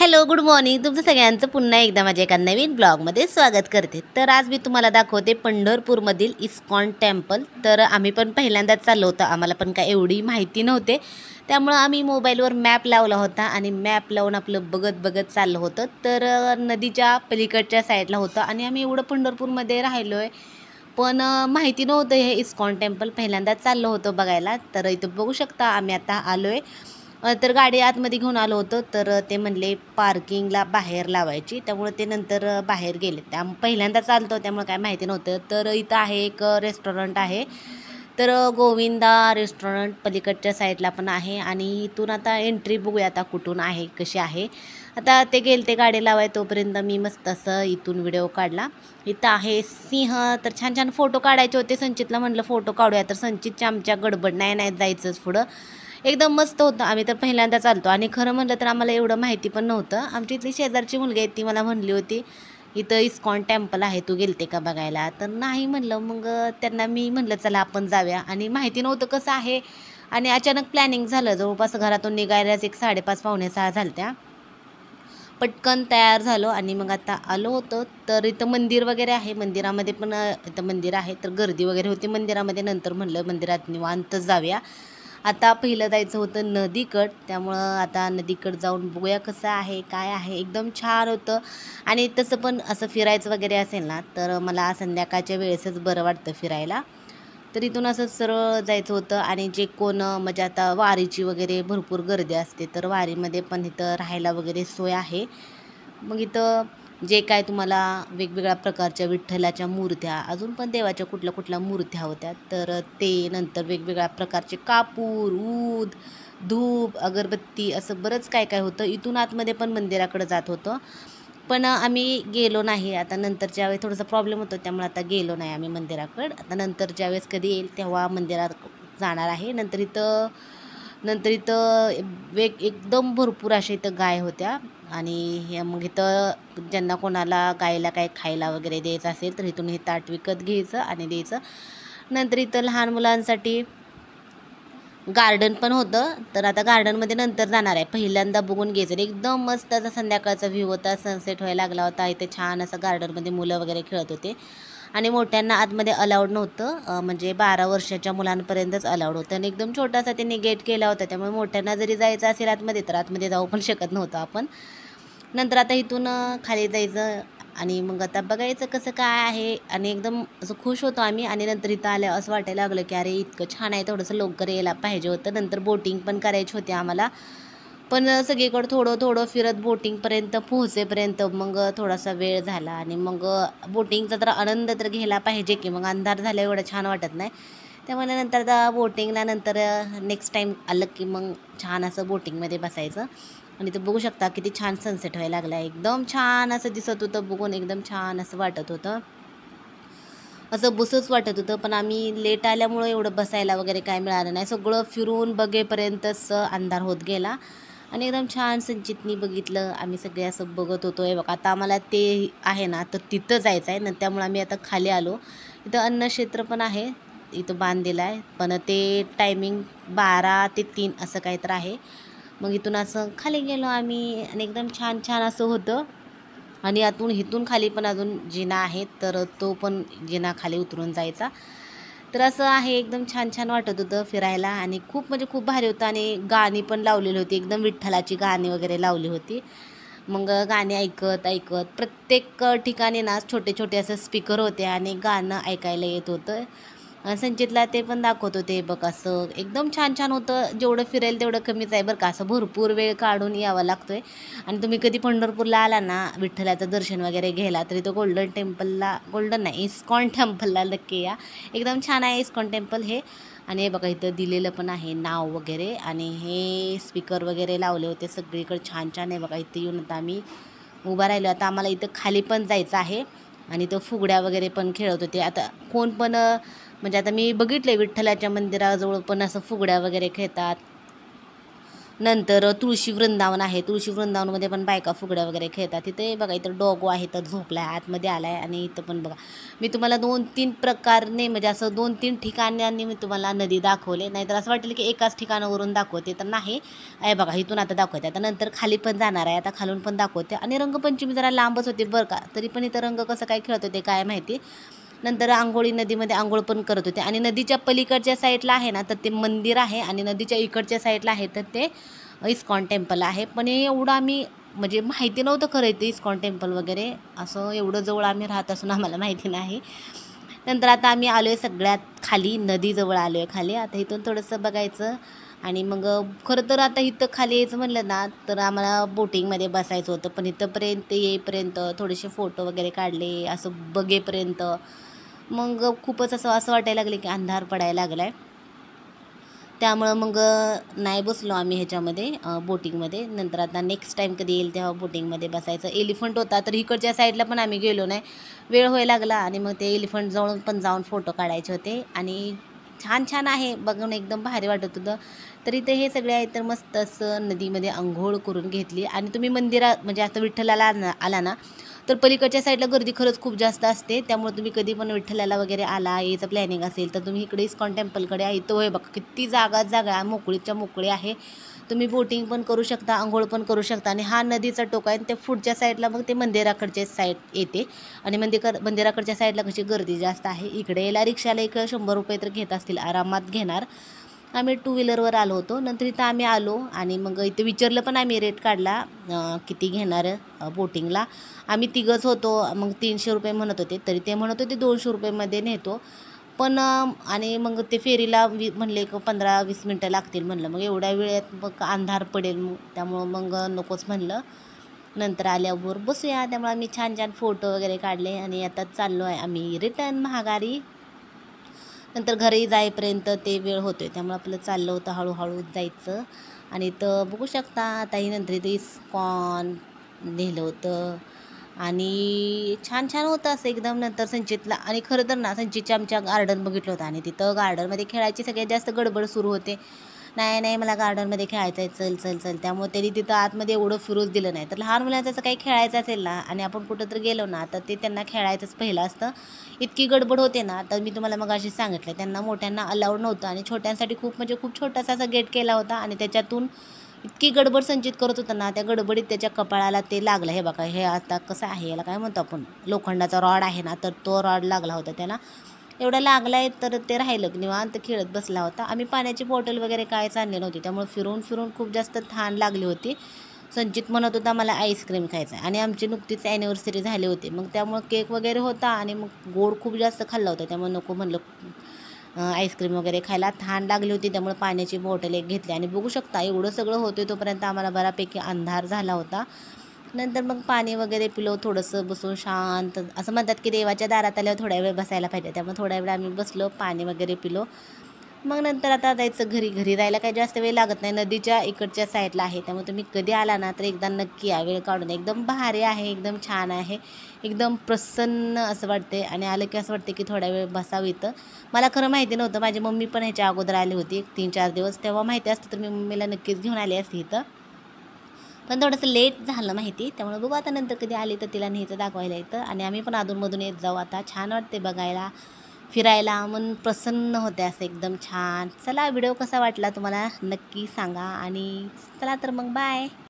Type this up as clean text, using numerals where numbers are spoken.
Hello good morning. तुमचं सगळ्यांचं पुन्हा एकदा माझ्या एका नवीन ब्लॉगमध्ये स्वागत करते. तर आज मी तुम्हाला दाखवते पंढरपूरमधील इस्कॉन टेम्पल. तर आम्ही पण पहिल्यांदाच चाललो होतो, आम्हाला पण काय एवढी माहिती नव्हते, त्यामुळं आम्ही मोबाईलवर मॅप लावला होता आणि मॅप लावून आपलं बघत बघत चाललं होतं. तर नदीच्या पलीकडच्या साईडला होतं आणि आम्ही एवढं पंढरपूरमध्ये राहिलो आहे, पण माहिती नव्हतं हे इस्कॉन टेम्पल. पहिल्यांदाच चाललो होतो बघायला. तर इथं बघू शकता आम्ही आता आलो आहे. तर गाडी आतमध्ये घेऊन आलो होतो, तर ते म्हणले पार्किंगला बाहेर लावायची, त्यामुळे ते नंतर बाहेर गेले. पहिल्यांदा चालतो त्यामुळे काय माहिती नव्हतं. तर इथं आहे एक रेस्टॉरंट आहे, तर गोविंदा रेस्टॉरंट पलीकडच्या साईडला पण आहे. आणि इथून आता एंट्री बघूया आता कुठून आहे कशी आहे. आता ते गेले ते गाडी लावाय, तोपर्यंत मी मस्त असं इथून व्हिडिओ काढला. इथं आहे सिंह. तर छान छान फोटो काढायचे होते. संचितला म्हटलं फोटो काढूया, तर संचितच्या आमच्या गडबड नाही जायचंच पुढं. एकदम मस्त होतं. आम्ही तर पहिल्यांदा चालतो आणि खरं म्हटलं तर आम्हाला एवढं माहिती पण नव्हतं. आमची इथली शेजारची मुलगी आहे, ती मला म्हणली होती इथं इस्कॉन टेम्पल आहे, तू गेलते का बघायला? तर नाही म्हणलं. मग त्यांना मी म्हणलं चला आपण जाऊया, आणि माहिती नव्हतं कसं आहे. आणि अचानक प्लॅनिंग झालं. जवळपास घरातून निघायलाच एक 5:30 पावणे 6 झाल्या. पटकन तयार झालो आणि मग आता आलो होतो. तर इथं मंदिर वगैरे आहे, मंदिरामध्ये पण इथं मंदिर आहे, तर गर्दी वगैरे होती मंदिरामध्ये. नंतर म्हणलं मंदिरात निवांत जाऊया. आता पहिलं जायचं होतं नदीकड, त्यामुळं आता नदीकड जाऊन बघूया कसं आहे काय आहे. एकदम छान होतं. आणि तसं पण असं फिरायचं वगैरे असेल ना, तर मला संध्याकाळच्या वेळेसच बरं वाटतं फिरायला. तर इथून असं सरळ जायचं होतं. आणि जे कोण म्हणजे आता वारीची वगैरे भरपूर गर्दी असते, तर वारीमध्ये पण इथं राहायला वगैरे सोय आहे. मग इथं जे काय तुम्हाला वेगवेगळ्या प्रकारच्या विठ्ठलाच्या मूर्त्या, अजून पण देवाच्या कुठल्या कुठल्या मूर्त्या होत्या, तर ते नंतर वेगवेगळ्या प्रकारचे कापूर, ऊद, धूप, अगरबत्ती, असं बरंच काय काय होतं. इथून आतमध्ये पण मंदिराकडे जात होतं, पण आम्ही गेलो नाही. आता नंतर ज्यावेळेस थोडासा प्रॉब्लेम होतो, त्यामुळे आता गेलो नाही आम्ही मंदिराकडे. आता नंतर ज्यावेळेस कधी येईल तेव्हा मंदिरात जाणार आहे. नंतर इथं एकदम भरपूर अशा इथं गाय होत्या. आणि हे मग इथं ज्यांना कोणाला गायला काय खायला वगैरे द्यायचं असेल, तर इथून हे ताट विकत घ्यायचं आणि द्यायचं. नंतर इथं लहान मुलांसाठी गार्डन पण होतं. तर आता गार्डनमध्ये नंतर जाणार आहे. पहिल्यांदा बघून घ्यायचं. एकदम मस्त असा संध्याकाळचा व्ह्यू होता, सनसेट व्हायला लागला होता. इथे छान असं गार्डनमध्ये मुलं वगैरे खेळत होते. आणि मोठ्यांना आतमध्ये अलाउड नव्हतं, म्हणजे 12 वर्षाच्या मुलांपर्यंतच अलाउड होतं. आणि एकदम छोटासा त्यांनी गेट केला होता, त्यामुळे मोठ्यांना जरी जायचं असेल आतमध्ये, तर आतमध्ये जाऊ पण शकत नव्हतं आपण. नंतर आता इथून खाली जायचं आणि मग आता बघायचं कसं काय आहे. आणि एकदम असं खुश होतो आम्ही. आणि नंतर इथं आल्या असं वाटायला लागलं की अरे इतकं छान आहे, थोडंसं लवकर यायला पाहिजे होतं. नंतर बोटिंग पण करायची होती आम्हाला, पण सगळीकडं थोडं थोडं फिरत बोटिंगपर्यंत पोहोचेपर्यंत मग थोडासा वेळ झाला. आणि मग बोटिंगचा तर आनंद तर घ्यायला पाहिजे की, मग अंधार झाला एवढं छान वाटत नाही. त्यामुळे नंतर आता बोटिंगला नंतर नेक्स्ट टाईम आलं की मग छान असं बोटिंगमध्ये बसायचं. आणि ते बघू शकता किती छान सनसेट व्हायला लागला. एकदम छान असं दिसत होतं, बघून एकदम छान असं वाटत होतं, असं बसच वाटत होतं. पण आम्ही लेट आल्यामुळं एवढं बसायला वगैरे काय मिळालं नाही. सगळं फिरून बघेपर्यंतच अंधार होत गेला. आणि एकदम छान संचितनी बघितलं. आम्ही सगळे असं बघत होतो. हे बघा आता आम्हाला ते आहे ना, तर तिथं जायचं आहे ना, त्यामुळे आम्ही आता खाली आलो. इथं अन्नक्षेत्र पण आहे, इथं बांधलेलं आहे, पण ते टायमिंग 12 ते 3 असं काहीतरी आहे. मग इथून असं खाली गेलो आम्ही आणि एकदम छान छान असं होतं. आणि इथून खाली पण अजून जिना आहे, तर तो पण जिना खाली उतरून जायचा. तर असं आहे, एकदम छान छान वाटत होतं फिरायला. आणि खूप म्हणजे खूप भारी होतं. आणि गाणी पण लावलेली होती, एकदम विठ्ठलाची गाणी वगैरे लावली होती. मग गाणी ऐकत ऐकत प्रत्येक ठिकाणी ना छोटे छोटे असं स्पीकर होते आणि गाणं ऐकायला येत होतं. संचितला ते पण दाखवत होते बघ. असं एकदम छान छान होतं. जेवढं फिरेल तेवढं कमीच आहे बरं का. असं भरपूर वेळ काढून यावं लागतोय. आणि तुम्ही कधी पंढरपूरला आला ना विठ्ठलाचं दर्शन वगैरे घ्यायला, तरी तो गोल्डन नाही, इस्कॉन टेम्पलला नक्की या. एकदम छान आहे इस्कॉन टेम्पल हे. आणि हे बघा इथं दिलेलं पण आहे नाव वगैरे. आणि हे स्पीकर वगैरे लावले होते सगळीकडे छान छान. आहे बघा इथं येऊन आता आम्ही उभा राहिलो. आता आम्हाला इथं खाली पण जायचं आहे. आणि तो फुगड्या वगैरे पण खेळत होते. आता कोण पण म्हणजे आता मी बघितले विठ्ठलाच्या मंदिराजवळ पण असं फुगड्या वगैरे खेळतात. नंतर तुळशी वृंदावन आहे. तुळशी वृंदावनमध्ये पण बायका फुगड्या वगैरे खेळतात. तिथे बघा इथं डॉगो आहे तर झोपला आहे, आतमध्ये आला आहे. आणि इथं पण बघा मी तुम्हाला 2-3 प्रकारने म्हणजे असं 2-3 ठिकाणांनी मी तुम्हाला नदी दाखवले. नाहीतर असं वाटेल की एकाच ठिकाणावरून दाखवते, तर नाही आहे. बघा इथून आता दाखवते, आता नंतर खाली पण जाणार आहे, आता खालून पण दाखवते. आणि रंगपंचमी जरा लांबच होते बरं का, तरी पण इथं रंग कसं काय खेळत होते काय माहिती. नंतर आंघोळी नदीमध्ये आंघोळ पण करत होते. आणि नदीच्या पलीकडच्या साईडला आहे ना तर ते मंदिर आहे, आणि नदीच्या इकडच्या साईडला आहे तर ते इस्कॉन टेम्पल आहे. पण हे एवढं आम्ही म्हणजे माहिती नव्हतं खरं ते इस्कॉन टेम्पल वगैरे असं एवढं जवळ आम्ही राहत असून आम्हाला माहिती नाही. नंतर आता आम्ही आलो आहे सगळ्यात खाली, नदीजवळ आलो आहे खाली. आता इथून थोडंसं बघायचं. आणि मग खरं तर आता इथं खाली यायचं म्हणलं ना तर आम्हाला बोटिंगमध्ये बसायचं होतं, पण इथंपर्यंत येईपर्यंत थोडेसे फोटो वगैरे काढले असं बघेपर्यंत मग खूपच असं असं वाटायला लागले की अंधार पडायला लागला आहे. त्यामुळं मग नाही बसलो आम्ही ह्याच्यामध्ये बोटिंगमध्ये. नंतर आता नेक्स्ट टाईम कधी येईल तेव्हा बोटिंगमध्ये बसायचं. एलिफंट होता तर इकडच्या साईडला पण आम्ही गेलो नाही, वेळ व्हायला लागला. आणि मग ते एलिफंटजवळ पण जाऊन फोटो काढायचे होते. आणि छान छान आहे बघून, एकदम भारी वाटत होतं. तर इथे हे सगळे आहे तर मस्त असं नदीमध्ये अंघोळ करून घेतली. आणि तुम्ही मंदिरात म्हणजे आता विठ्ठलाला आला ना तर पलीकडच्या साईडला गर्दी खरंच खूप जास्त असते. त्यामुळे तुम्ही कधी पण विठ्ठलाला वगैरे आला, यायचं प्लॅनिंग असेल तर तुम्ही इकडे इस्कॉन टेम्पलकडे आहे. इथं होय बघा किती जागा मोकळीच्या मोकळी आहे. तुम्ही बोटिंग पण करू शकता, अंघोळ पण करू शकता. आणि हा नदीचा टोक आहे, त्या पुढच्या साईडला मग ते मंदिराकडचे साईड येते. आणि मंदिराकडच्या साईडला कशी गर्दी जास्त आहे. इकडे यायला रिक्षाला एक 100 रुपये तर घेत असतील, आरामात घेणार. आम्ही 2 व्हीलरवर आलो होतो. नंतर इथं आम्ही आलो आणि मग इथे विचारलं पण आम्ही रेट काढला किती घेणार बोटिंगला. आम्ही तिघंच होतो, मग 300 रुपये म्हणत होते, तरी ते म्हणत होते 200 रुपयेमध्ये नेतो. पण आणि मग ते फेरीला म्हणले की 15-20 मिनटं लागतील म्हणलं. मग एवढ्या वेळात मग अंधार पडेल, मग त्यामुळं मग नकोच म्हणलं. नंतर आल्यावर बसूया. त्यामुळे आम्ही छान छान फोटो वगैरे काढले. आणि आता चाललो आहे आम्ही रिटर्न महागारी. नंतर घरी जाईपर्यंत ते वेळ होतोय, त्यामुळे आपलं चाललं होतं हळूहळू जायचं. आणि इथं बघू शकता आताही नंतर इथं इस्कॉन नेलं होतं. आणि छान छान होतं असं एकदम. नंतर संचितला, आणि खरं तर ना संचितच्या आमच्या गार्डन बघितलं होतं, आणि तिथं गार्डनमध्ये खेळायची सगळ्यात जास्त गडबड सुरू होते. नाही नाही मला गार्डनमध्ये खेळायचं आहे, चल चल चल. त्यामुळे त्यांनी तिथं आतमध्ये एवढं फिरूच दिलं नाही. तर लहान मुलांचं असं काही खेळायचं असेल ना आणि आपण कुठं तर गेलो ना तर ते त्यांना खेळायचंच पहिलं असतं. इतकी गडबड होते ना, तर मी तुम्हाला मगाशी सांगितलं त्यांना मोठ्यांना अलाउड नव्हतं. आणि छोट्यांसाठी खूप म्हणजे खूप छोटासा असा गेट केला होता. आणि त्याच्यातून इतकी गडबड संचित करत होता ना, त्या गडबडीत त्याच्या कपाळाला ते लागलं. हे बघा, हे आता कसं आहे, याला काय म्हणतो आपण, लोखंडाचा रॉड आहे ना, तर तो रॉड लागला होता त्याला. एवढा लागला आहे तर ते राहिलं, निवांत खेळत बसला होता. आम्ही पाण्याची बॉटल वगैरे कायच आणली नव्हती, त्यामुळे फिरून फिरून खूप जास्त तहान लागली होती. संचित म्हणत होता मला आईस्क्रीम खायचं आहे, आणि आमची नुकतीच ॲनिव्हर्सरी झाली होती. मग त्यामुळं केक वगैरे होता, आणि मग गोड खूप जास्त खाल्ला होता, त्यामुळे नको म्हणलं आईस्क्रीम वगैरे खायला. तहान लागली होती, त्यामुळे पाण्याची बॉटल एक घेतली. आणि बघू शकता एवढं सगळं होतं तोपर्यंत आम्हाला बऱ्यापैकी अंधार झाला होता. नंतर मग पाणी वगैरे पिलो, थोडंसं बसून शांत. असं म्हणतात की देवाच्या दारात आल्यावर थोड्या वेळ बसायला पाहिजे, त्यामुळे थोड्या वेळ आम्ही बसलो, पाणी वगैरे पिलो. मग नंतर आता जायचं घरी. घरी जायला काही जास्त वेळ लागत नाही, नदीच्या इकडच्या साईडला आहे. त्यामुळे तुम्ही कधी आला ना तर एकदा नक्की या, वेळ काढून. एकदम भारी आहे, एकदम छान आहे, एकदम प्रसन्न असं वाटते. आणि आलं की असं वाटते की थोड्या वेळ बसावं इथं. मला खरं माहिती नव्हतं, माझी मम्मी पण ह्याच्या अगोदर आली होती 3-4 दिवस. तेव्हा माहिती असतं तर मी मम्मीला नक्कीच घेऊन आली असते इथं. पण थोडंसं लेट झालं माहिती, त्यामुळे बघू आता नंतर कधी आली तर तिला न्यायचं, दाखवायला येतं. आणि आम्ही पण अधूनमधून येत जाऊ. आता छान वाटते बघायला, फिरायला, मन प्रसन्न होते असं एकदम छान. चला, व्हिडिओ कसा वाटला तुम्हाला नक्की सांगा. आणि चला तर मग बाय.